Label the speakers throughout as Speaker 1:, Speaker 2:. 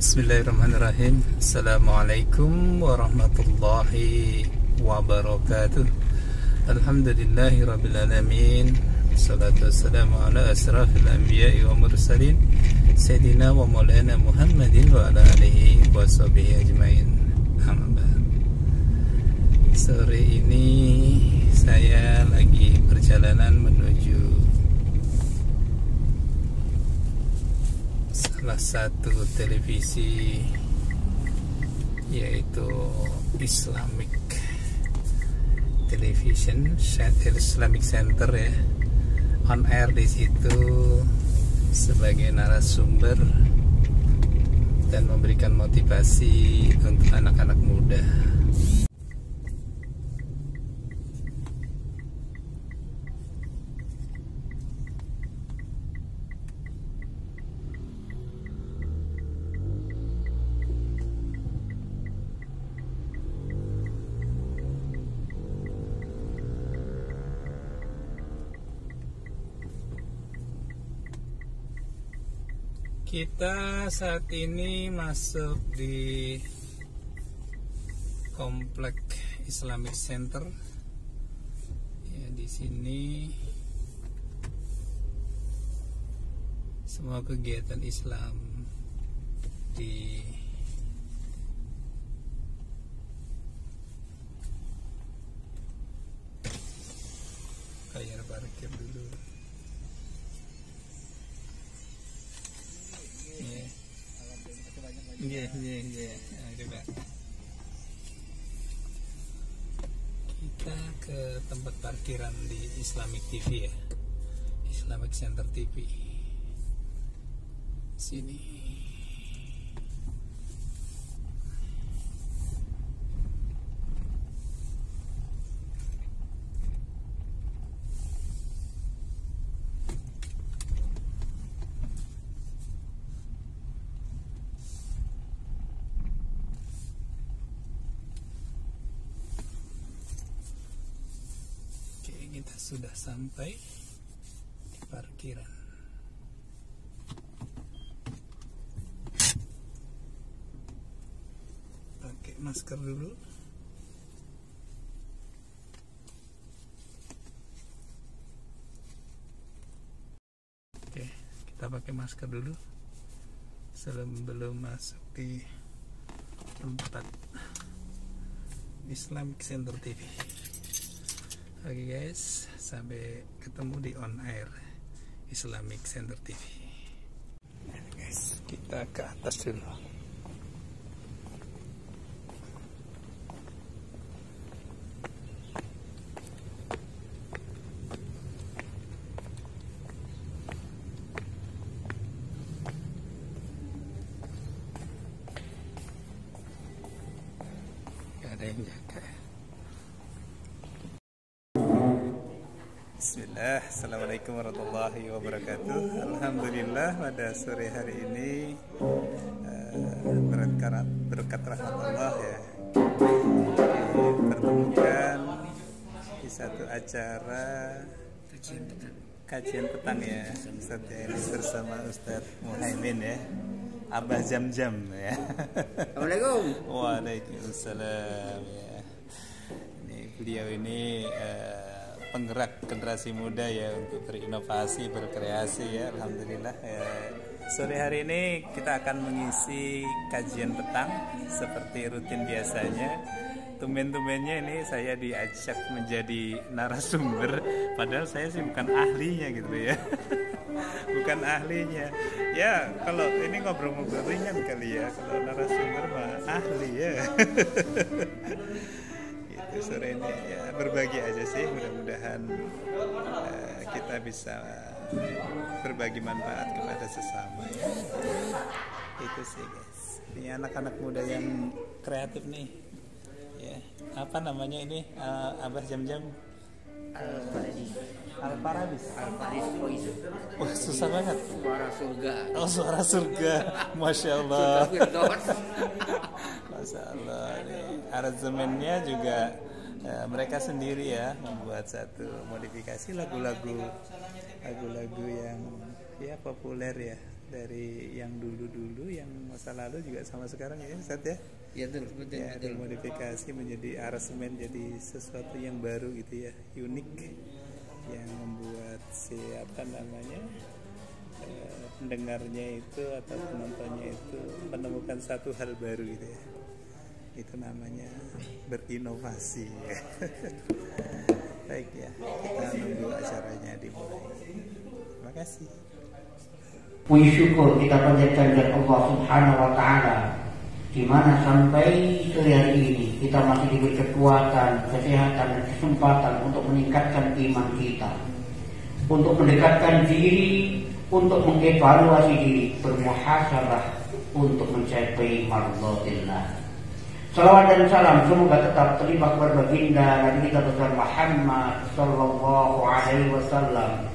Speaker 1: Bismillahirrahmanirrahim. Assalamualaikum warahmatullahi wabarakatuh. Alhamdulillahi rabbil alamin. Wassalatu wassalamu ala asrafil anbiya'i wa mursalin Sayyidina wa maulana Muhammadin wa ala alihi wa sahbihi ajmain. Amma ba'd. Sore ini saya lagi perjalanan menuju salah satu televisi, yaitu Islamic Television, Islamic Center ya, on air di situ sebagai narasumber dan memberikan motivasi untuk anak-anak muda. Kita saat ini masuk di komplek Islamic Center. Ya, di sini semua kegiatan Islam di kayak parkir dulu. Iya. Coba kita ke tempat parkiran di Islamic TV ya, Islamic Center TV. Sini. Kita sudah sampai di parkiran. Pakai masker dulu. Oke, kita pakai masker dulu sebelum masuk di tempat Islamic Center TV. Oke guys, sampai ketemu di on air Islamic Center TV. Guys, kita ke atas dulu. Gak ada yang jaga. Bismillah, assalamualaikum warahmatullahi wabarakatuh. Alhamdulillah pada sore hari ini berkat rahmat Allah ya, dipertemukan di satu acara kajian petang ya, bersama Ustadz Muhaimin ya, Abah Jam-Jam ya.
Speaker 2: Assalamualaikum.
Speaker 1: Waalaikumsalam ya. Ini beliau ini penggerak generasi muda ya untuk berinovasi, berkreasi ya. Alhamdulillah ya. Sore hari ini kita akan mengisi kajian petang seperti rutin biasanya. Tumben-tumbennya ini saya diajak menjadi narasumber, padahal saya sih bukan ahlinya gitu ya. Bukan ahlinya ya, kalau ini ngobrol-ngobrol ringan kali ya, kalau narasumber mah ahli ya. Gitu, sore ini ya berbagi aja sih, mudah-mudahan kita bisa berbagi manfaat kepada sesama ya. Itu sih guys, ini anak-anak muda yang kreatif nih ya. Apa namanya ini, Abah Jam-Jam? Al-Paradis. Wah, susah banget.
Speaker 2: Suara surga.
Speaker 1: Oh, suara surga. Masya Allah. Masya Allah. Aransemennya juga mereka sendiri ya, membuat satu modifikasi lagu-lagu yang ya populer ya, dari yang dulu-dulu, yang masa lalu juga sama sekarang ya Ustaz ya.
Speaker 2: Ya betul, betul,
Speaker 1: Ya,
Speaker 2: betul.
Speaker 1: dimodifikasi menjadi aransemen, jadi sesuatu yang baru gitu ya, unik, yang membuat pendengarnya itu atau penontonnya itu menemukan satu hal baru gitu ya. Itu namanya berinovasi ya. Baik ya, kita nunggu acaranya dimulai. Terima kasih.
Speaker 3: Puji syukur kita panjatkan kepada Allah Subhanahu wa taala, di mana sampai sore hari ini kita masih diberi kekuatan, kesehatan dan kesempatan untuk meningkatkan iman kita, untuk mendekatkan diri, untuk mengevaluasi diri, bermuhasabah untuk mencapai mardhatillah. Salawat dan salam semoga tetap terlimpah kepada baginda Nabi kita besar Muhammad sallallahu alaihi wasallam,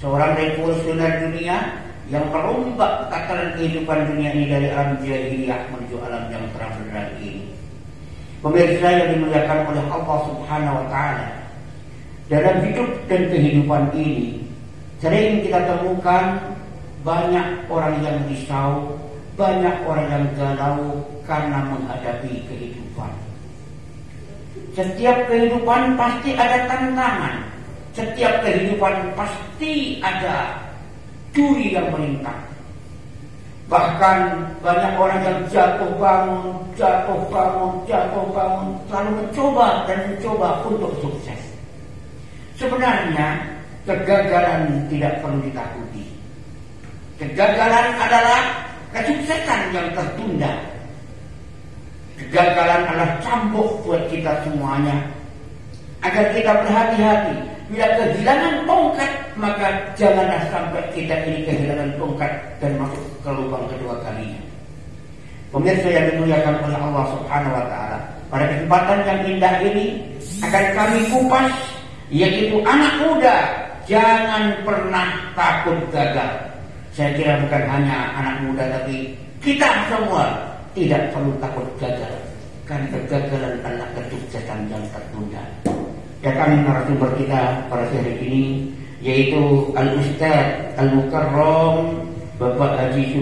Speaker 3: seorang revolusioner dunia yang merombak tatanan kehidupan dunia ini dari alam jahiliyah menuju alam yang terang benderang ini. Pemirsa yang dimuliakan oleh Allah Subhanahu wa taala, dalam hidup dan kehidupan ini sering kita temukan banyak orang yang risau, banyak orang yang galau karena menghadapi kehidupan. Setiap kehidupan pasti ada tantangan, setiap kehidupan pasti ada duri yang melintas. Bahkan banyak orang yang jatuh bangun, selalu mencoba untuk sukses. Sebenarnya kegagalan tidak perlu ditakuti. Kegagalan adalah kesuksesan yang tertunda. Kegagalan adalah cambuk buat kita semuanya, agar kita berhati-hati. Bila kehilangan tongkat, maka janganlah sampai kita ini kehilangan tongkat dan masuk ke lubang kedua kalinya. Pemirsa yang dimuliakan oleh Allah Subhanahu wa taala, pada kesempatan yang indah ini akan kami kupas, yaitu anak muda jangan pernah takut gagal. Saya kira bukan hanya anak muda, tapi kita semua tidak perlu takut gagal, karena kegagalan adalah kesuksesan yang tertunda. Ya, kami narasumber kita pada hari ini yaitu Al-Ustaz Al-Mukarram Bapak Haji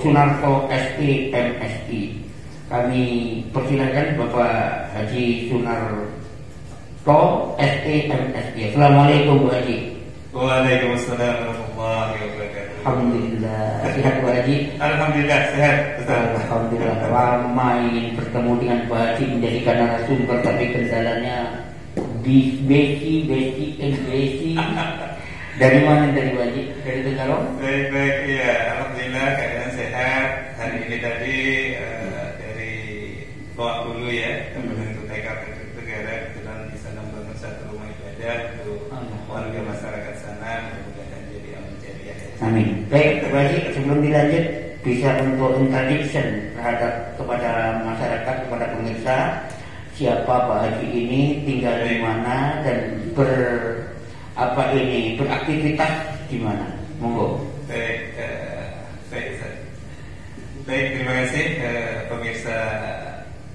Speaker 3: Sunarto ST MSI. Kami persilakan Bapak Haji Sunarto ST MSI. Assalamualaikum Bu Haji.
Speaker 1: Waalaikumsalam warahmatullahi wabarakatuh.
Speaker 3: Alhamdulillah, sehat Bu Haji.
Speaker 1: Alhamdulillah sehat.
Speaker 3: Alhamdulillah, lama ingin bertemu dengan Bu Haji menjadikan narasumber, tapi kendalanya Besi. Dari mana dari Bu Haji? Dari Tegalong?
Speaker 1: Baik ya, alhamdulillah keadaan sehat. Hari ini tadi dari Loak Hulu ya, Kabupaten Kutai Kartanegara, kebetulan di sana membangun satu rumah ibadah untuk warga masyarakat sana, mudah-mudahan jadi amal jariah.
Speaker 3: Amin. Baik Bu Haji, sebelum dilanjut bisa untuk introduction terhadap kepada masyarakat, kepada pemirsa, siapa Pak Haji ini, tinggal di mana, dan beraktivitas di mana? Monggo.
Speaker 1: Baik, terima kasih pemirsa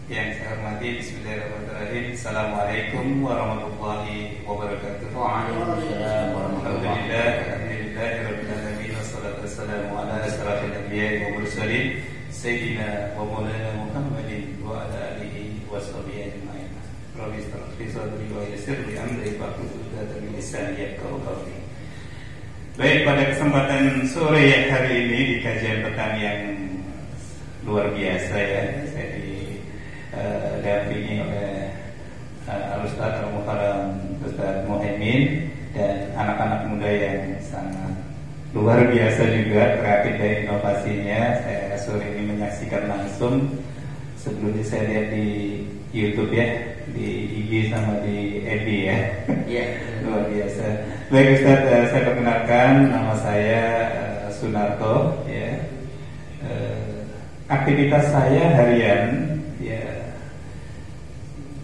Speaker 1: yang saya hormati. Bismillahirrahmanirrahim. Assalamualaikum warahmatullahi wabarakatuh.
Speaker 3: Waalaikumsalam warahmatullahi wabarakatuh.
Speaker 1: Alhamdulillahirabbil alamin, wassalatu wassalamu ala asyrafil anbiya'i wa mursalin sayyidina wa maulana Muhammadin wa ala alihi washabihi ajma'in. Rabbi ighfir li sadri wa yassir li amri wahlul 'uqdatam min lisani yafqahu qawli. Baik, pada kesempatan sore hari ini di kajian petang yang luar biasa ya, saya didampingi oleh Al-Ustaz Al-Mukarram Ustaz Muhaimin dan anak-anak muda yang sangat luar biasa juga, kreatif dan inovasinya. Saya sore ini menyaksikan langsung. Sebelumnya saya lihat di YouTube ya, di IG sama di FB ya. Luar biasa. Baik Ustaz, saya perkenalkan, nama saya Sunarto ya. Aktivitas saya harian ya,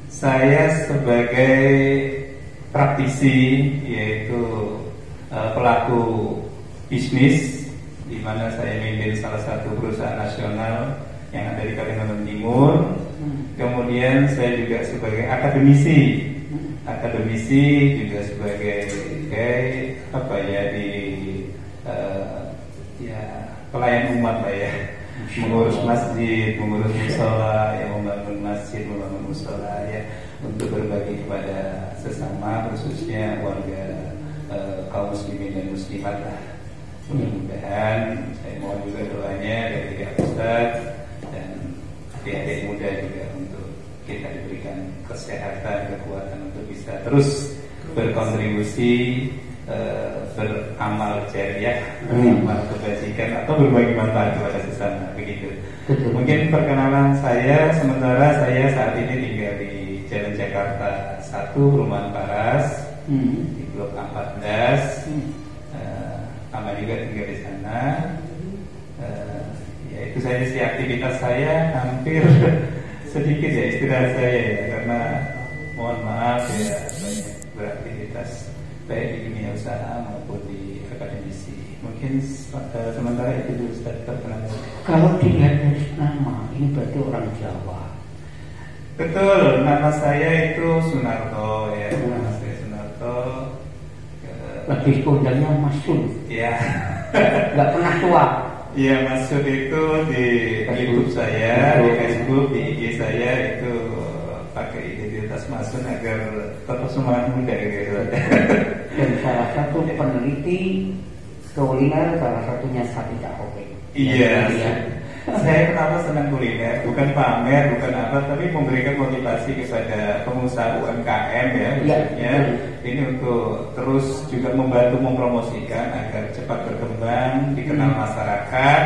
Speaker 1: saya sebagai praktisi, yaitu pelaku bisnis, di mana saya memimpin salah satu perusahaan nasional yang ada di Kalimantan Timur. Kemudian saya juga sebagai akademisi juga sebagai pelayan umat lah ya, mengurus masjid, mengurus musola, ya membangun masjid, membangun musola ya, untuk berbagi kepada sesama, khususnya warga kaum muslimin dan muslimat lah. Mudah-mudahan saya mohon juga doanya dari pihak Ustadz dan adik-adik muda juga untuk kita diberikan kesehatan, kekuatan untuk bisa terus berkontribusi, beramal jariah, beramal kebajikan atau berbagi manfaat kepada sesama, begitu. Mungkin perkenalan saya, sementara saya saat ini tinggal di Jalan Jakarta 1, Perumahan Paras, di Blok 14. Sama juga tinggal di sana. Ya itu saja sih aktivitas saya, hampir sedikit ya istirahat saya ya, karena mohon maaf ya banyak beraktivitas baik di dunia usaha maupun di akademisi. Mungkin sementara itu dulu Ustaz perkenalan.
Speaker 3: Kalau dilihat dari nama, ini berarti orang Jawa.
Speaker 1: Betul, nama saya itu Sunarto ya, nama saya Sunarto.
Speaker 3: Lebih kondangnya Mas Sun.
Speaker 1: Iya.
Speaker 3: Nggak pernah tua.
Speaker 1: Iya, Mas Sun itu di YouTube saya, di Facebook, di IG saya itu pakai identitas Mas Sun agar tetap semangat muda gitu.
Speaker 3: Dan salah satu peneliti kuliner, salah satunya Sati Cakope.
Speaker 1: Iya. Saya kenapa senang kuliner, bukan pamer, bukan apa, tapi memberikan motivasi kepada pengusaha UMKM ya, khususnya ini untuk terus juga membantu mempromosikan agar cepat berkembang, dikenal masyarakat,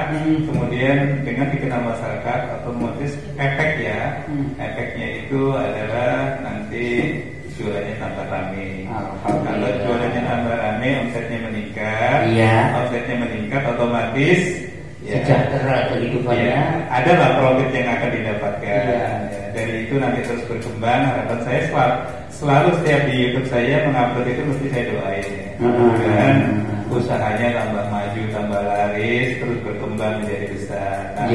Speaker 1: kemudian dengan dikenal masyarakat otomatis efek ya, efeknya itu adalah nanti jualannya tambah rame. Kalau jualannya tambah rame, omsetnya meningkat, omsetnya meningkat otomatis
Speaker 3: sejahtera kehidupannya,
Speaker 1: ya, adalah profit yang akan didapatkan. Ya, dari itu nanti terus berkembang. Harapan saya selalu setiap di YouTube saya mengupload itu mesti saya doain ya. Dan usahanya tambah maju, tambah laris, terus berkembang menjadi besar. Nah,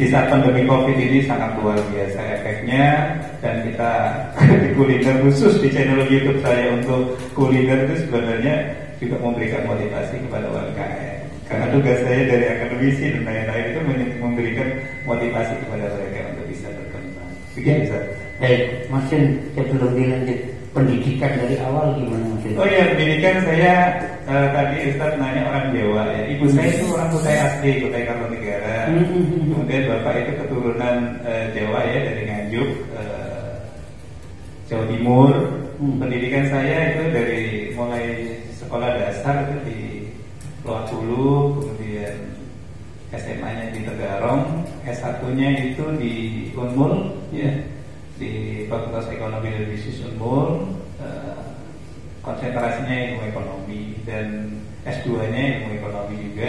Speaker 1: di saat pandemi COVID ini sangat luar biasa efeknya, dan kita di kuliner khusus di channel YouTube saya untuk kuliner itu sebenarnya juga memberikan motivasi kepada UMKM. Karena tugas saya dari akademisi dan lain-lain itu memberikan motivasi kepada mereka untuk bisa berkembang. Begitu, Ustaz.
Speaker 3: Baik, Mas Sun, sebelum dilanjut pendidikan dari awal gimana, Mas Sun?
Speaker 1: Oh iya, pendidikan saya tadi Ustaz nanya orang Jawa ya. Ibu saya itu orang Kutai asli, Kutai Kartanegara. Kemudian bapak itu keturunan Jawa ya, dari Nganjuk, Jawa Timur. Pendidikan saya itu dari mulai sekolah dasar itu di Loak Hulu, kemudian SMA-nya di Tegarong, S1-nya itu di Unmul, ya, di Fakultas Ekonomi dan Bisnis Unmul, konsentrasinya ilmu ekonomi, dan S2-nya ilmu ekonomi juga,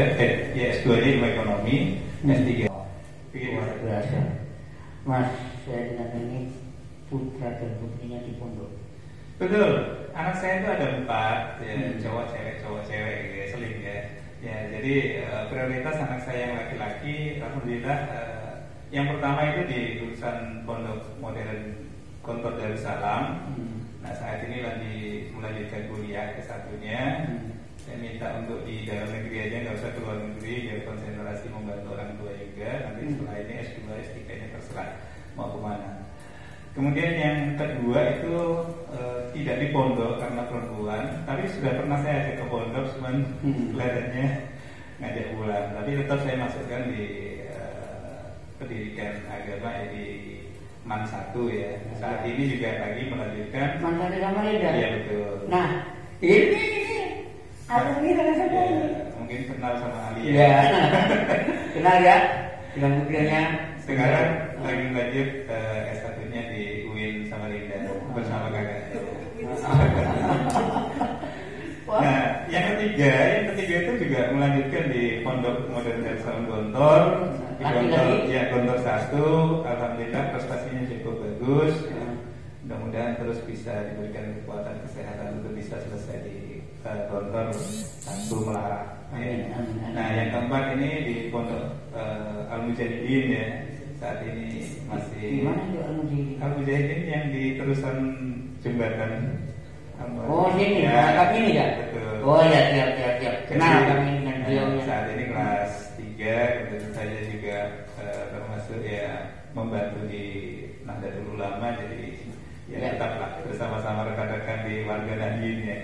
Speaker 1: S2-nya ilmu ekonomi, S3.
Speaker 3: Luar biasa. Mas, saya dengar ini putra dan putrinya di pondok.
Speaker 1: Betul, anak saya itu ada 4, ya, cowok cewek gitu, seling ya. Ya, jadi prioritas anak saya yang laki-laki, alhamdulillah yang pertama itu di lulusan Pondok Modern Gontor Darussalam. Nah, saat ini lagi melanjutkan kuliah S1-nya. Saya minta untuk di dalam negeri aja, nggak usah keluar negeri, biar konsentrasi membantu orang tua juga. Nanti setelah ini S2, S3-nya terserah mau kemana. Kemudian yang kedua itu tidak di pondok karena perempuan, tapi sudah pernah saya ajak ke pondok, cuman kelihatannya ngajak pulang. Tapi tetap saya masukkan di pendidikan agama ya, di MAN 1 ya. Saat ini juga lagi melanjutkan
Speaker 3: MAN 1 sama Linda.
Speaker 1: Iya betul.
Speaker 3: Nah, ini aku ini dengan saya ini.
Speaker 1: Mungkin kenal sama Ali ya.
Speaker 3: Iya. Kenal ya dengan bukunya.
Speaker 1: Sekarang lagi lanjut S1-nya di UIN Samarinda bersama kakaknya. Nah, yang ketiga itu juga melanjutkan di Pondok Modern Darussalam Gontor. Di Gontor, ya Gontor 1, alhamdulillah prestasinya cukup bagus. Mudah-mudahan terus bisa diberikan kekuatan kesehatan untuk bisa selesai di Gontor 1 Melara. Nah, yang keempat ini di Pondok Al-Mujahidin ya. Saat ini masih
Speaker 3: di mana itu
Speaker 1: Al-Mujahidin yang di terusan jembatan.
Speaker 3: Oh, sini, kami ini ya.
Speaker 1: Betul.
Speaker 3: Oh ya, siap. Kenal kami dengan beliaunya.
Speaker 1: Saat ini kelas S3, kemudian saya juga termasuk ya membantu di Nahdlatul Ulama, jadi ya tetaplah bersama-sama rekan-rekan di warga Nahdien ya.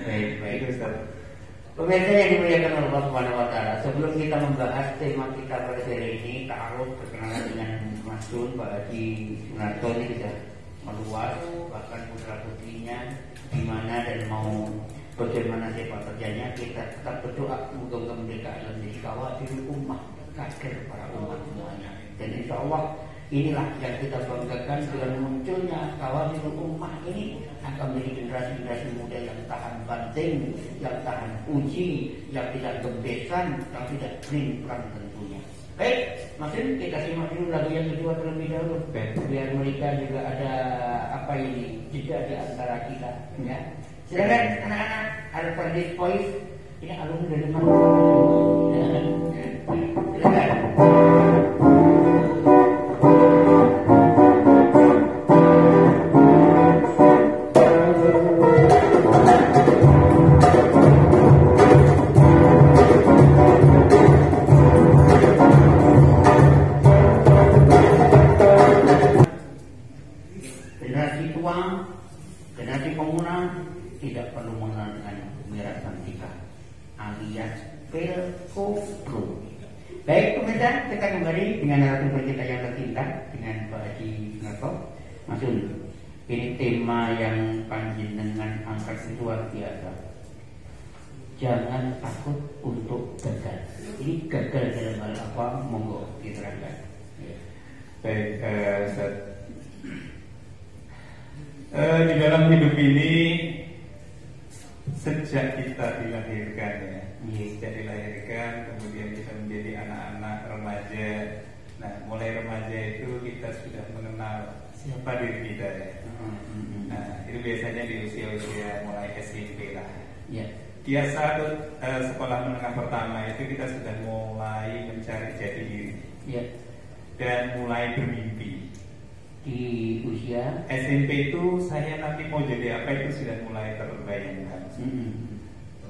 Speaker 3: Baik.
Speaker 1: Itu Ustaz.
Speaker 3: Pemirsa yang dimuliakan Allah Subhanahu wa taala, sebelum kita membahas tema kita pada hari ini, ta'aruf berkenalan dengan Mas Sun, Pak Haji Sunarto ini sudah meluas, bahkan putra putrinya di mana dan mau bagaimana sepak terjangnya, kita tetap berdoa moga kemerdekaan menjadi kawatir ummah, kader para umat semuanya. Dan insya Allah inilah yang kita banggakan dengan munculnya kawatir ummah ini akan menjadi generasi-generasi muda yang tahan banting, yang tahan uji, yang tidak gembesan, yang tidak berimpang tentunya. Baik, Masin, kita simak dulu lagu yang kedua terlebih dahulu. Biar mereka juga ada apa ini jeda di antara kita. Ya. Silakan anak-anak, ada Pardis Voice. Ini alumni dari mana? Silakan. Generasi pemuda tidak perlu mengenal dengan merah cantika alias pelkopro. Baik pemirsa, kita kembali dengan narasumber kita yang tercinta dengan Pak Haji Sunarto. Mas Sun, ini tema yang panjenengan angkat luar biasa. Jangan takut untuk gagal. Ini gagal dalam hal apa? Monggo diterangkan.
Speaker 1: Baik, Ustaz. Di dalam hidup ini sejak kita dilahirkan ya, sejak dilahirkan kemudian kita menjadi anak-anak remaja. Nah, mulai remaja itu kita sudah mengenal siapa diri kita ya. Nah, itu biasanya di usia-usia mulai SMP lah. Dia saat sekolah menengah pertama itu kita sudah mulai mencari jati diri dan mulai bermimpi.
Speaker 3: Di usia
Speaker 1: SMP itu saya nanti mau jadi apa itu sudah mulai terbayangkan.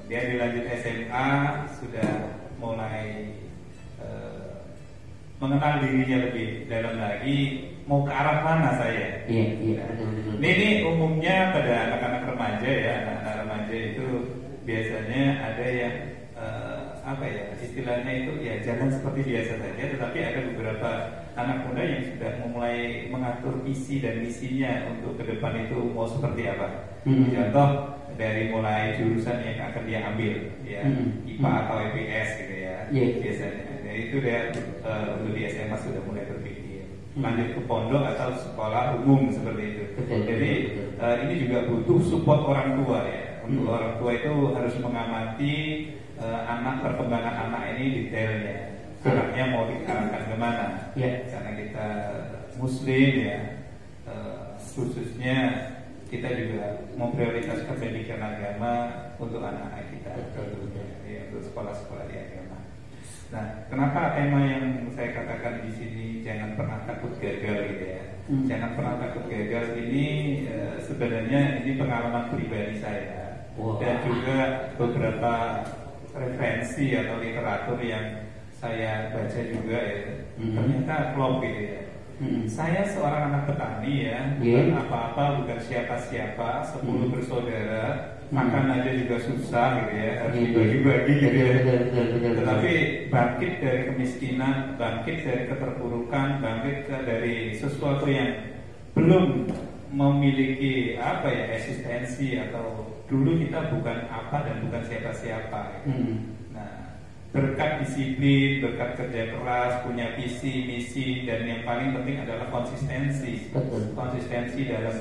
Speaker 1: Dia dilanjut SMA sudah mulai mengenal dirinya lebih dalam lagi, mau ke arah mana saya.
Speaker 3: Betul.
Speaker 1: Ini umumnya pada anak-anak remaja ya, anak-anak remaja itu biasanya ada yang apa ya istilahnya itu ya jangan seperti biasa saja, tetapi ada beberapa anak muda yang sudah memulai mengatur visi dan misinya untuk ke depan itu mau seperti apa. Contoh dari mulai jurusan yang akan dia ambil ya, IPA atau IPS gitu ya, biasanya. Jadi itu dia untuk di SMA sudah mulai berpikir lanjut ke pondok atau sekolah umum seperti itu. Jadi ini juga butuh support orang tua ya. Untuk orang tua itu harus mengamati anak, perkembangan anak ini detailnya. Anaknya mau diarahkan kemana? Karena kita Muslim ya, khususnya kita juga memprioritaskan pendidikan agama untuk anak-anak kita, ya, untuk sekolah-sekolah di agama. Nah, kenapa tema yang saya katakan di sini jangan pernah takut gagal gitu ya? Jangan pernah takut gagal ini sebenarnya ini pengalaman pribadi saya dan juga beberapa referensi atau literatur yang saya baca juga ya, ternyata klop gitu ya. Saya seorang anak petani ya, bukan apa-apa, bukan siapa-siapa, 10 bersaudara, makan aja juga susah gitu ya, harus dibagi-bagi gitu ya. Tetapi bangkit dari kemiskinan, bangkit dari keterpurukan, bangkit dari sesuatu yang belum memiliki apa ya eksistensi, atau dulu kita bukan apa dan bukan siapa-siapa gitu. Berkat disiplin, berkat kerja keras, punya visi, misi, dan yang paling penting adalah konsistensi. Konsistensi dalam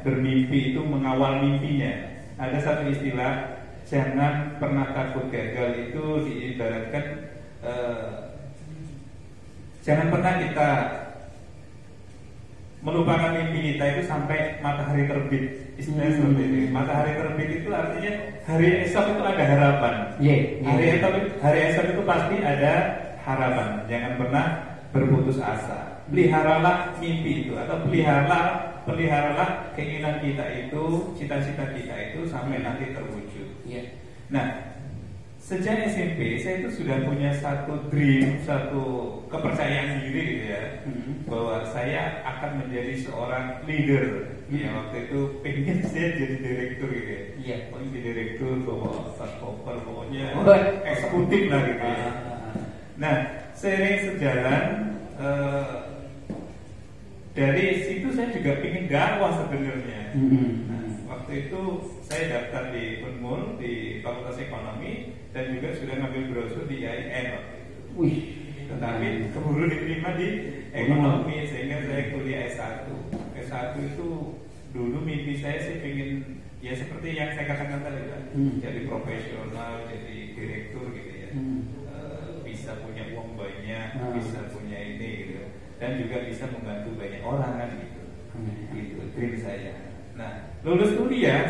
Speaker 1: bermimpi itu mengawal mimpinya. Ada satu istilah, jangan pernah takut gagal, itu diibaratkan jangan pernah kita melupakan mimpi kita itu sampai matahari terbit. Istilahnya seperti itu. Matahari terbit itu artinya hari esok itu ada harapan. Hari esok itu pasti ada harapan. Jangan pernah berputus asa. Peliharalah mimpi itu, atau peliharalah keinginan kita itu, cita-cita kita itu sampai nanti terwujud. Nah, sejak SMP saya itu sudah punya satu dream, satu kepercayaan diri gitu ya, bahwa saya akan menjadi seorang leader. Ya waktu itu pengen saya jadi direktur gitu ya.
Speaker 3: Iya.
Speaker 1: Pokoknya jadi direktur, bawa tas koper, pokoknya eksekutif lah gitu ya. Nah, seiring sejalan dari situ saya juga pengen dakwah sebenarnya. Nah, waktu itu saya daftar di Unmul di Fakultas Ekonomi dan juga sudah ngambil brosur di IAIN waktu itu.
Speaker 3: Wih.
Speaker 1: Tetapi keburu diterima di ekonomi sehingga saya kuliah S1. S1 itu dulu mimpi saya sih pengen ya seperti yang saya katakan tadi kan, jadi profesional, jadi direktur gitu ya. Bisa punya uang banyak, bisa punya ini gitu. Dan juga bisa membantu banyak orang kan gitu. Gitu dream saya. Nah, lulus kuliah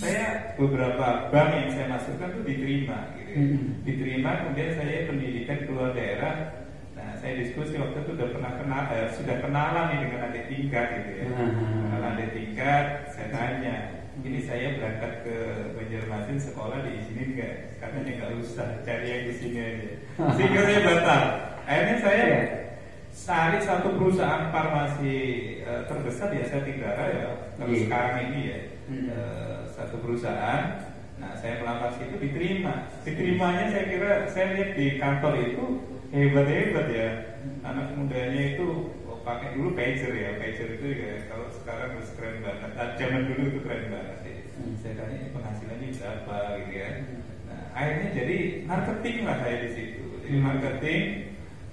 Speaker 1: saya beberapa bank yang saya masukkan tuh diterima gitu ya. Diterima, kemudian saya pendidikan keluar daerah. Nah, saya diskusi waktu itu sudah kenalan nih dengan adik tingkat gitu ya. Kenalan adik tingkat, saya tanya, ini saya berangkat ke Banjarmasin sekolah diizinin nggak? Katanya nggak usah, cari yang di sini aja. Sehingga saya batal. Akhirnya saya cari satu perusahaan farmasi terbesar di Asia Tenggara ya, sekarang ini ya. Satu perusahaan. Nah, saya melamar situ diterima. Diterimanya saya kira saya lihat di kantor itu hebat-hebat ya. Anak mudanya itu pakai dulu pager ya. Pager itu ya kalau sekarang harus keren banget. Zaman dulu itu keren banget ya. Saya tanya ini penghasilannya berapa gitu ya. Nah, akhirnya jadi marketing lah saya di situ.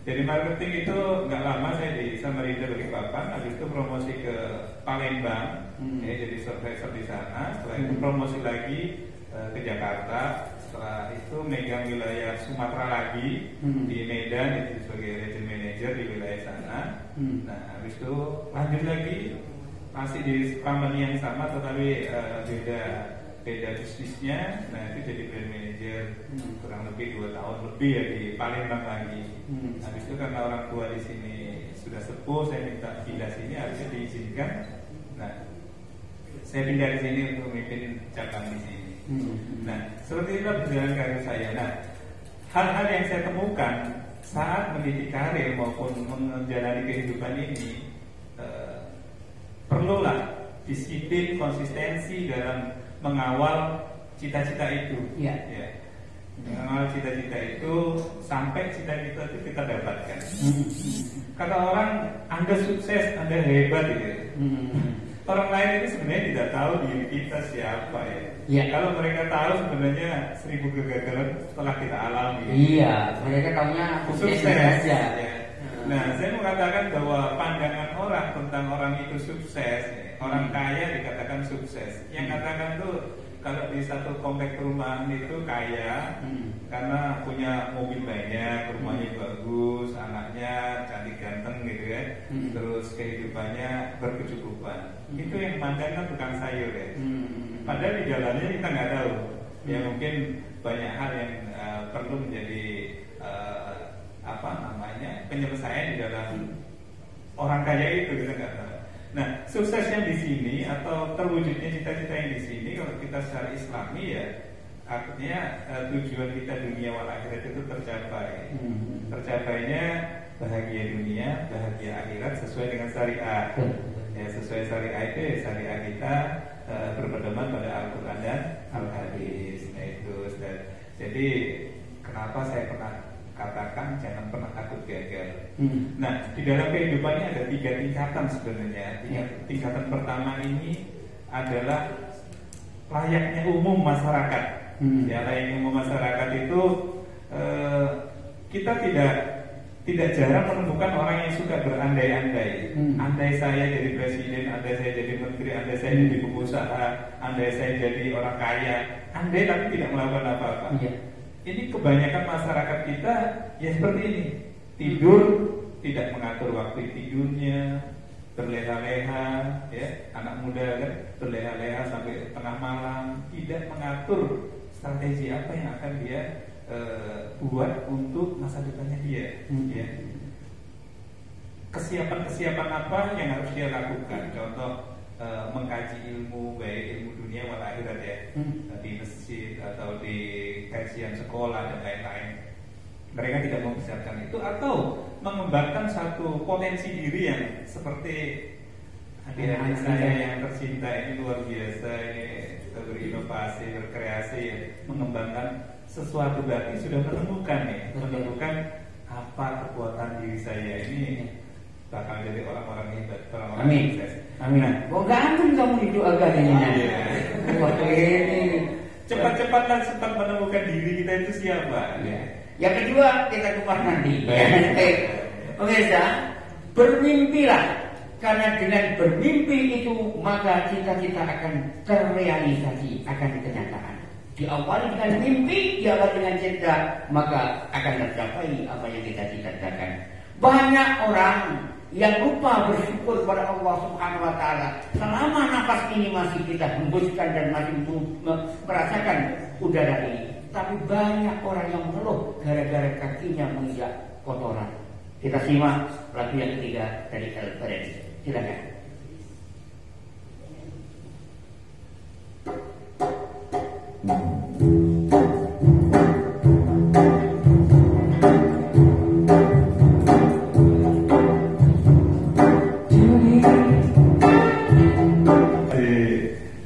Speaker 1: Jadi marketing itu nggak lama saya di Samarinda Balikpapan, habis itu promosi ke Palembang, ya, jadi supervisor di sana. Setelah itu promosi lagi ke Jakarta. Setelah itu megang wilayah Sumatera lagi di Medan, itu sebagai region manager di wilayah sana. Nah, habis itu lanjut lagi masih di company yang sama, tetapi beda bisnisnya. Nah, itu jadi brand manager kurang lebih 2 tahun lebih ya di Palembang lagi. Habis itu karena orang tua di sini sudah sepuh, saya minta pindah sini, harusnya diizinkan. Nah, saya pindah di sini untuk memimpin cabang di sini. Nah, seperti itu berjalan karir saya. Nah, hal-hal yang saya temukan saat mendidik karir maupun menjalani kehidupan ini, perlulah disiplin, konsistensi dalam mengawal cita-cita itu. Ya. Mengawal cita-cita itu sampai cita-cita itu kita dapatkan. Kata orang, Anda sukses, Anda hebat gitu. Orang lain itu sebenarnya tidak tahu diri kita siapa ya. Kalau mereka tahu sebenarnya 1000 kegagalan setelah kita alami. Iya,
Speaker 3: mereka tahunya
Speaker 1: sukses aja. Ya. Nah, saya mau katakan bahwa pandangan orang tentang orang itu sukses, orang kaya dikatakan sukses. Yang katakan tuh kalau di satu komplek perumahan itu kaya karena punya mobil banyak, rumahnya bagus, anaknya cantik ganteng gitu ya, terus kehidupannya berkecukupan. Itu yang memandangkan tukang sayur ya. Padahal di dalamnya kita nggak tahu. Ya mungkin banyak hal yang perlu menjadi penyelesaian di dalam orang kaya itu, kita nggak tahu. Nah, suksesnya di sini atau terwujudnya cita-cita yang di sini kalau kita secara Islami ya, artinya tujuan kita dunia wal akhirat itu tercapai. Tercapainya bahagia dunia, bahagia akhirat sesuai dengan syariat. Ya, sesuai syariat itu ya, syariat kita berpedoman pada Al-Quran dan Al-Hadis. Nah, itu. Jadi kenapa saya pernah katakan jangan pernah takut gagal. Nah, di dalam kehidupannya ada 3 tingkatan sebenarnya. Tingkatan pertama ini adalah layaknya umum masyarakat. Ya, layaknya umum masyarakat itu kita tidak jarang menemukan orang yang suka berandai-andai. Andai saya jadi presiden, andai saya jadi menteri, andai saya jadi pengusaha, andai saya jadi orang kaya. Andai tapi tidak melakukan apa-apa. Ini kebanyakan masyarakat kita ya seperti ini. Tidur tidak mengatur waktu tidurnya, berleha-leha, ya, anak muda kan berleha-leha sampai tengah malam, tidak mengatur strategi apa yang akan dia buat untuk masa depannya dia. Ya. Kesiapan apa yang harus dia lakukan. Contoh mengkaji ilmu, baik ilmu dunia wal akhirat ya, di masjid atau di kajian sekolah dan lain-lain. Mereka tidak mempersiapkan itu, atau mengembangkan satu potensi diri yang seperti adik-adik saya yang tercinta ini luar biasa, ini berinovasi, berkreasi, ya, mengembangkan sesuatu, berarti sudah menemukan apa kekuatan diri saya ini bakal jadi orang-orang hebat, orang-orang sukses.
Speaker 3: Amin. Kok ganteng kamu itu agaknya. Waktu ini
Speaker 1: cepat-cepatlah sempat menemukan diri kita itu siapa.
Speaker 3: Yang kedua kita kupas nanti. Pemirsa, bermimpilah, karena dengan bermimpi itu maka cita-cita akan terrealisasi, akan kenyataan. Diawali dengan mimpi, diawali dengan cinta, maka akan tercapai apa yang kita cita-citakan. Banyak orang yang lupa bersyukur kepada Allah Subhanahu wa Ta'ala selama nafas ini masih kita hembuskan dan masih merasakan udara ini. Tapi banyak orang yang mengeluh gara-gara kakinya menginjak kotoran. Kita simak lagu yang ketiga dari El-Faredi. Silakan.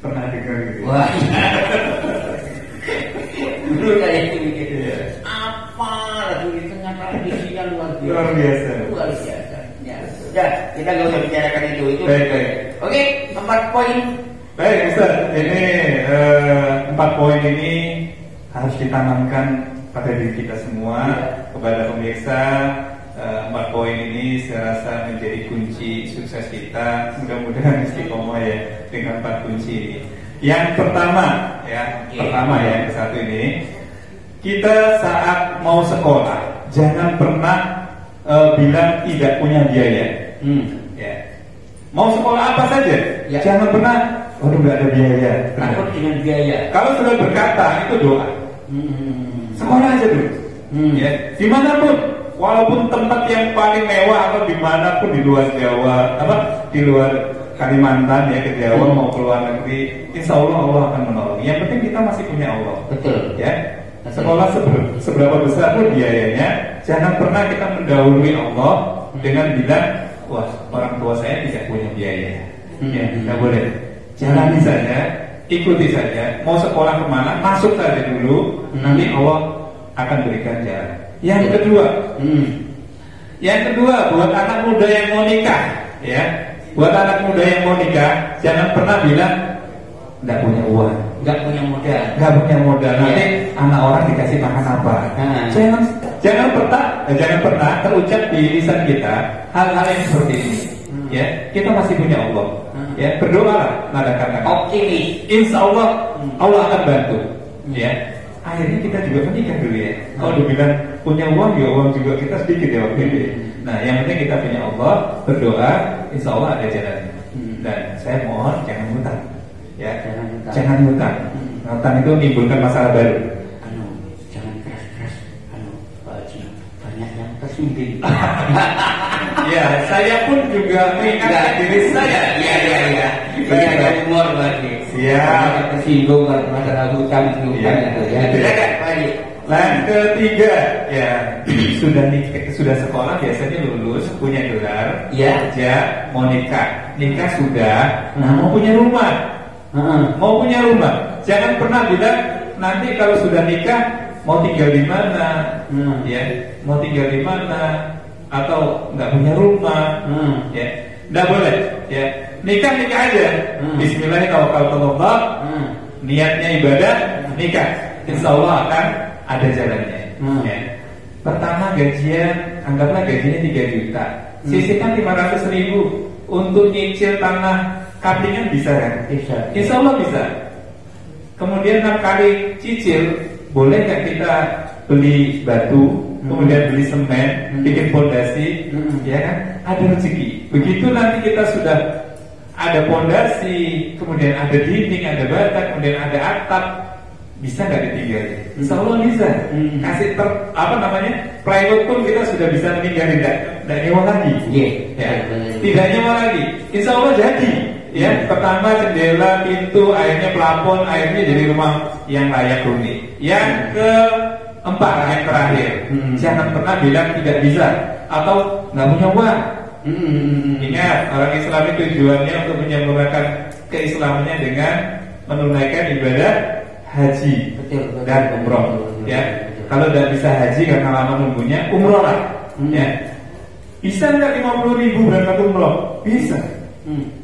Speaker 1: Pernah dengar gitu.
Speaker 3: Wah. Dulu kayak gitu. Apa lagu ini ternyata isinya luar biasa. Luar biasa. Ya, kita nggak usah bicarakan itu.
Speaker 1: Baik.
Speaker 3: Oke, 4 poin.
Speaker 1: Baik, Ustaz. Ini 4 poin ini harus ditanamkan pada diri kita semua, kepada pemirsa. 4 poin ini saya rasa menjadi kunci sukses kita. Mudah-mudahan istiqomah ya dengan 4 kunci ini. Yang pertama ya, yang ke-1 ini, kita saat mau sekolah jangan pernah bilang tidak punya biaya. Ya. Mau sekolah apa saja, jangan pernah waduh nggak ada biaya.
Speaker 3: Takut dengan biaya.
Speaker 1: Kalau sudah berkata itu doa. Sekolah aja dulu. Ya, dimanapun, walaupun tempat yang paling mewah atau dimanapun di luar Jawa, di luar Kalimantan ya, ke Jawa mau ke luar negeri, insya Allah Allah akan menolong. Yang penting kita masih punya Allah.
Speaker 3: Betul.
Speaker 1: Ya. Sekolah seberapa besar pun biayanya, jangan pernah kita mendahului Allah dengan bilang, wah orang tua saya tidak punya biaya. Ya, tidak boleh. Jalani saja, ikuti saja. Mau sekolah kemana, masuk saja dulu. Nanti Allah akan berikan jalan. Yang kedua, buat anak muda yang mau nikah, ya, buat anak muda yang mau nikah, jangan pernah bilang nggak punya uang,
Speaker 3: nggak punya modal.
Speaker 1: Nanti anak orang dikasih makan apa? Jangan pernah terucap di lisan kita hal-hal yang seperti ini. Ya, kita masih punya Allah. Ya, berdoalah, katakan
Speaker 3: optimis.
Speaker 1: Insya Allah Allah akan bantu. Ya, akhirnya kita juga menikah dulu ya. Kalau dibilang punya uang, ya uang juga kita sedikit ya waktu itu. Nah, yang penting kita punya Allah, berdoa, insya Allah ada jalannya. Dan saya mohon jangan hutang. Ya, jangan hutang. Hutang itu menimbulkan masalah baru.
Speaker 3: Jangan keras-keras. Pak Haji, banyak yang tersinggung.
Speaker 1: Ya, saya pun juga mengingatkan diri saya.
Speaker 3: Iya. Ini ada humor berarti.
Speaker 1: Siap.
Speaker 3: Tersinggung karena masalah hutang itu ya. Silakan Pak Haji.
Speaker 1: Yang ketiga, ya sudah sekolah biasanya lulus punya gelar, kerja, mau nikah sudah, mau punya rumah. Mau punya rumah, jangan pernah bilang nanti kalau sudah nikah mau tinggal di mana, ya, mau tinggal di mana, atau nggak punya rumah, ya, nggak boleh, ya, nikah aja, Bismillahirrahmanirrahim, niatnya ibadah, nikah, insya Allah akan ada jalannya. Ya. Pertama gajian, anggaplah gajinya 3 juta, sisihkan 500.000 untuk nyicil tanah. Kaplingan bisa kan?
Speaker 3: Bisa.
Speaker 1: Insya Allah bisa. Kemudian 6 kali cicil, boleh nggak kita beli batu, kemudian beli semen, bikin pondasi, ya kan? Ada rezeki. Begitu nanti kita sudah ada pondasi, kemudian ada dinding, ada bata, kemudian ada atap, bisa nggak ditinggalin? Insya Allah bisa. Kasih plywood pun kita sudah bisa meninggalin, tidak nyewa lagi.
Speaker 3: Ya.
Speaker 1: Tidak nyewa lagi. Insya Allah jadi.
Speaker 4: Ya, pertama jendela, pintu, airnya plafon, airnya jadi rumah yang layak huni. Yang keempat, yang terakhir, jangan pernah bilang tidak bisa atau nggak punya uang. Ingat, orang Islam itu tujuannya untuk menyempurnakan keislamannya dengan menunaikan ibadah haji dan umroh. Ya, kalau tidak bisa haji karena lama nunggunya, umroh lah. Ya, bisa nggak 50.000 berangkat umroh? Bisa.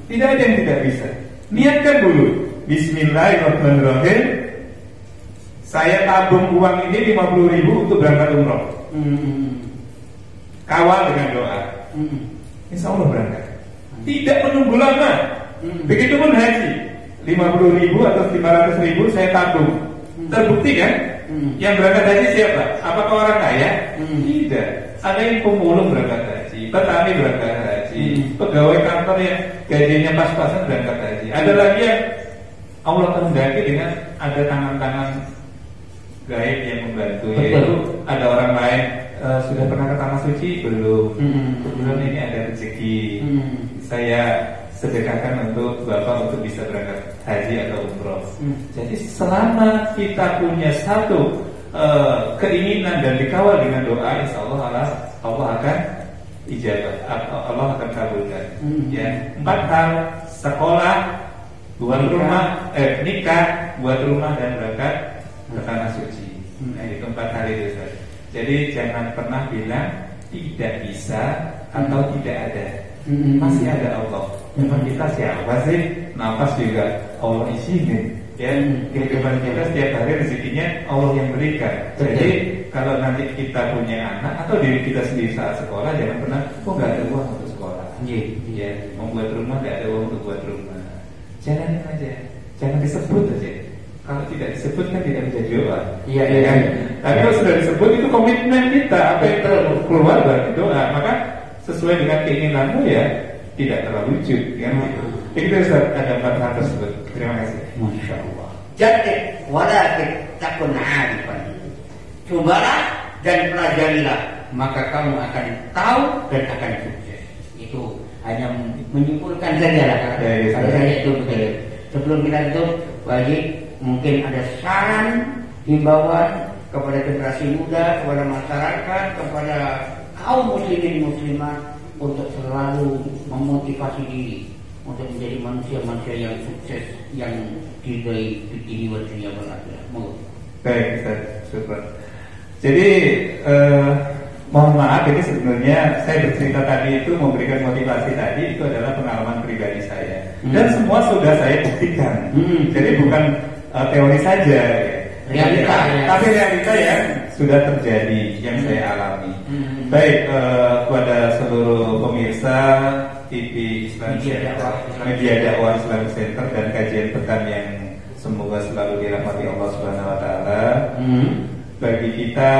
Speaker 4: Tidak ada yang tidak bisa. Niatkan dulu. Bismillahirrahmanirrahim. Saya tabung uang ini 50.000 untuk berangkat umroh. Kawal dengan doa. Insya Allah berangkat. Tidak menunggu lama. Begitupun haji. 50.000 atau 500.000 saya tabung. Terbukti kan? Yang berangkat haji siapa? Apakah orang kaya? Tidak. Ada yang pemulung berangkat haji, petani berangkat haji, pegawai kantor yang gajinya pas-pasan berangkat haji. Ada lagi yang Allah kehendaki dengan ada tangan-tangan gaib yang membantu. Yaitu ada orang lain sudah pernah ke tanah suci belum? Kebetulan ini ada rezeki. Saya sedekahkan untuk Bapak untuk bisa berangkat haji atau umroh. Jadi selama kita punya satu keinginan dan dikawal dengan doa, insya Allah akan ijabah, Allah akan kabulkan. Ya, 4 hal: sekolah, buat rumah, nikah, buat rumah, dan berangkat ke tanah suci. Nah, itu 4 hal itu. Jadi jangan pernah bilang tidak bisa atau tidak ada. Masih ada Allah. Memang kita siapa sih? Nafas juga Allah izinin. Ya, kehidupan kita setiap hari rezekinya Allah yang berikan. Jadi kalau nanti kita punya anak atau diri kita sendiri saat sekolah, jangan pernah nggak ada uang untuk sekolah. Ya, membuat rumah nggak ada uang untuk buat rumah. Jalanin aja, jangan disebut aja. Kalau tidak disebut kan tidak bisa doa. Iya kan? Tapi kalau sudah disebut itu komitmen kita. Apa yang keluar berarti doa. Maka sesuai dengan keinginanmu ya tidak terlalu lucu kan? Jadi kita ada 4 hal tersebut. Terima kasih.
Speaker 3: Masya Allah. Jadi walakin takun arifan. Cobalah dan pelajarilah, maka kamu akan tahu dan akan sukses. Itu hanya menyimpulkan saja lah. Kalau saya itu betul. Sebelum kita tutup, wajib mungkin ada saran, himbauan kepada generasi muda, kepada masyarakat, kepada kaum muslimin muslimat untuk selalu memotivasi diri untuk menjadi manusia-manusia yang sukses, yang diridhai di dunia dan dunia akhirat.
Speaker 4: Baik, Ustaz. Syukur. Jadi mohon maaf, ini sebenarnya saya bercerita tadi itu memberikan motivasi tadi itu adalah pengalaman pribadi saya dan semua sudah saya buktikan. Jadi bukan teori saja, realita, tapi realita yang sudah terjadi yang saya alami. Baik, kepada seluruh pemirsa TV Islam Center, Media Dakwah Islam Center dan kajian pekan yang semoga selalu dirahmati Allah Subhanahu Wa Taala. Bagi kita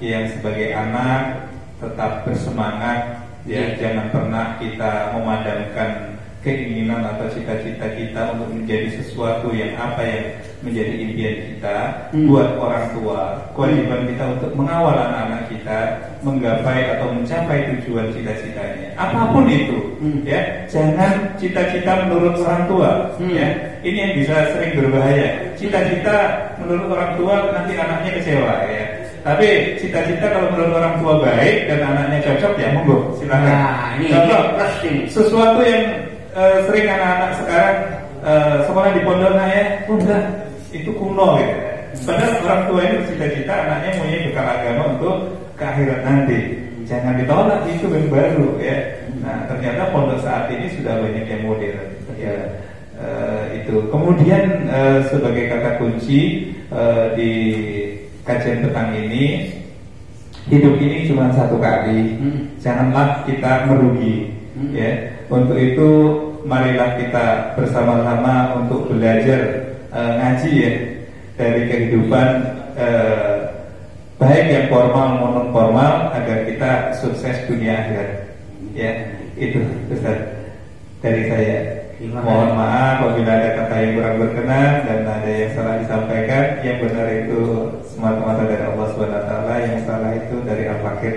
Speaker 4: yang sebagai anak tetap bersemangat, ya jangan pernah kita memadamkan keinginan atau cita-cita kita untuk menjadi sesuatu yang apa yang menjadi impian kita buat orang tua. Kewajiban kita untuk mengawal anak-anak kita menggapai atau mencapai tujuan cita-citanya. Apapun itu, ya jangan cita-cita menurut orang tua. Ya, ini yang bisa sering berbahaya. Cita-cita menurut orang tua nanti anaknya kecewa. Ya. Tapi cita-cita kalau menurut orang tua baik dan anaknya cocok, ya monggo silakan. Contoh sesuatu yang sering anak-anak sekarang sekolah di pondok ya, enggak, itu kuno gitu. Padahal orang tua itu cita-cita anaknya punya bekal agama untuk ke akhirat nanti. Jangan ditolak, itu yang baru ya. Nah ternyata pondok saat ini sudah banyak yang modern. Ya, itu. Kemudian sebagai kata kunci di kajian petang ini, hidup ini cuma satu kali. Janganlah kita merugi. Ya. Untuk itu marilah kita bersama-sama untuk belajar ngaji ya dari kehidupan baik yang formal maupun formal agar kita sukses dunia akhirat. Ya, itu Ustaz dari saya. Mohon maaf apabila ada kata yang kurang berkenan dan ada yang salah disampaikan. Yang benar itu semata-mata dari Allah Subhanahu Wa Taala, yang salah itu dari Al-Fakir.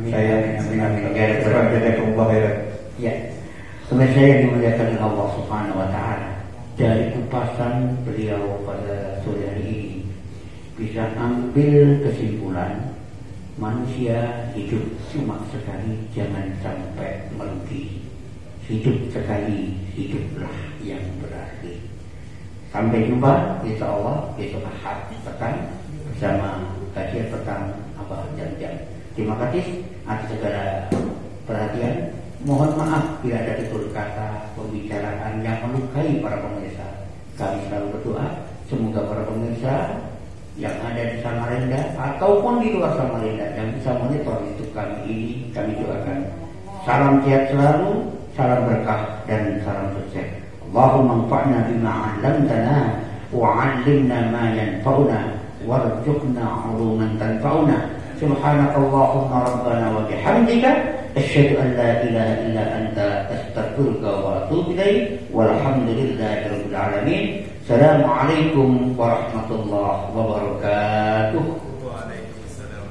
Speaker 4: Saya
Speaker 3: Ya. Pemirsa yang dimuliakan Allah Subhanahu wa taala, dari kupasan beliau pada sore hari ini bisa ambil kesimpulan manusia hidup cuma sekali, jangan sampai merugi. Hidup sekali, hiduplah yang berarti. Sampai jumpa insya Allah besok Ahad petang bersama kajian petang Abah Jam-Jam. Terima kasih atas segala perhatian. Mohon maaf bila ada tutur kata pembicaraan yang melukai para pemirsa. Kami selalu berdoa semoga para pemirsa yang ada di Samarinda ataupun di luar Samarinda yang bisa monitor YouTube kami ini, kami doakan salam sehat selalu, salam berkah dan salam sukses. Allahumma anfa'na bima 'allamtana wa 'allimna ma yanfa'una warzuqna 'uluman tanfa'una. Subhanakallahumma rabbana wa bihamdika asyhadu an la ilaha illa anta astaghfiruka wa atubu ilaik. Walhamdulillahi rabbil alamin. Assalamualaikum warahmatullahi wabarakatuh.
Speaker 1: Waalaikumsalam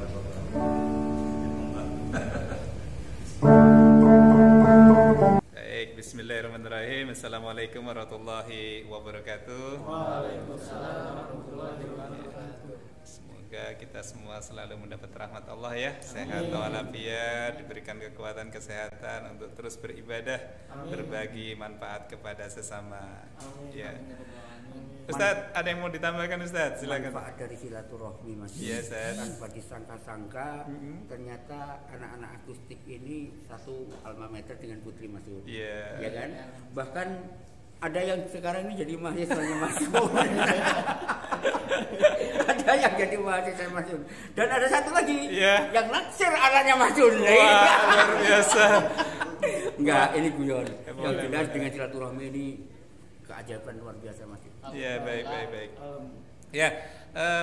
Speaker 1: Baik, bismillahirrahmanirrahim. Assalamualaikum warahmatullahi wabarakatuh. Waalaikumsalam warahmatullahi wabarakatuh. Semoga kita semua selalu mendapat rahmat Allah ya, sehat walafiat, diberikan kekuatan kesehatan untuk terus beribadah, berbagi manfaat kepada sesama. Ya. Ustadz, ada yang mau ditambahkan Ustadz? Silakan.
Speaker 2: Manfaat dari silaturahmi Mas.
Speaker 1: Iya, Ustadz.
Speaker 2: Tanpa disangka-sangka ternyata anak-anak akustik ini satu alma mater dengan Putri Masud.
Speaker 1: Iya.
Speaker 2: Ya kan? Bahkan ada yang sekarang ini jadi mahasiswanya Masud. Ada yang jadi mahasiswa Masud. Dan ada satu lagi yang naksir anaknya Masud.
Speaker 1: Wah, luar biasa.
Speaker 2: Enggak, ini guyon. Yang jelas dengan silaturahmi ini keajaiban luar biasa Mas.
Speaker 1: Ya, baik. Ya,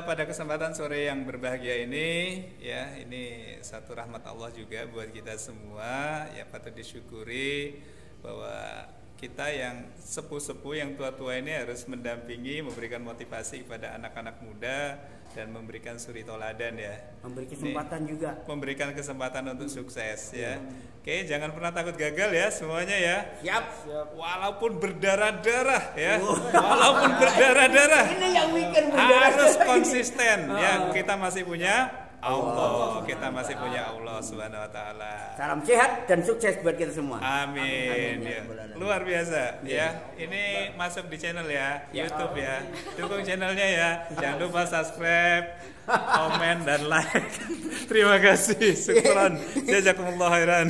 Speaker 1: pada kesempatan sore yang berbahagia ini, ya, ini satu rahmat Allah juga buat kita semua. Ya, patut disyukuri bahwa kita yang sepuh-sepuh, yang tua-tua ini harus mendampingi, memberikan motivasi kepada anak-anak muda dan memberikan suri toladan ya.
Speaker 2: Memberi kesempatan ini, juga.
Speaker 1: Memberikan kesempatan untuk sukses ya. Oke, jangan pernah takut gagal ya semuanya ya.
Speaker 2: Siap.
Speaker 1: Walaupun berdarah-darah ya. Walaupun berdarah-darah.
Speaker 2: Ini yang bikin berdarah.
Speaker 1: Harus konsisten ya. Kita masih punya Allah. Kita masih punya Allah Subhanahu wa taala.
Speaker 2: Salam sehat dan sukses buat kita semua.
Speaker 1: Amin. Ya. Luar biasa ya. Ini masuk di channel ya, YouTube ya. Dukung channelnya ya. Jangan lupa subscribe, komen dan like. Terima kasih. Syukron. Jazakumullah khairan.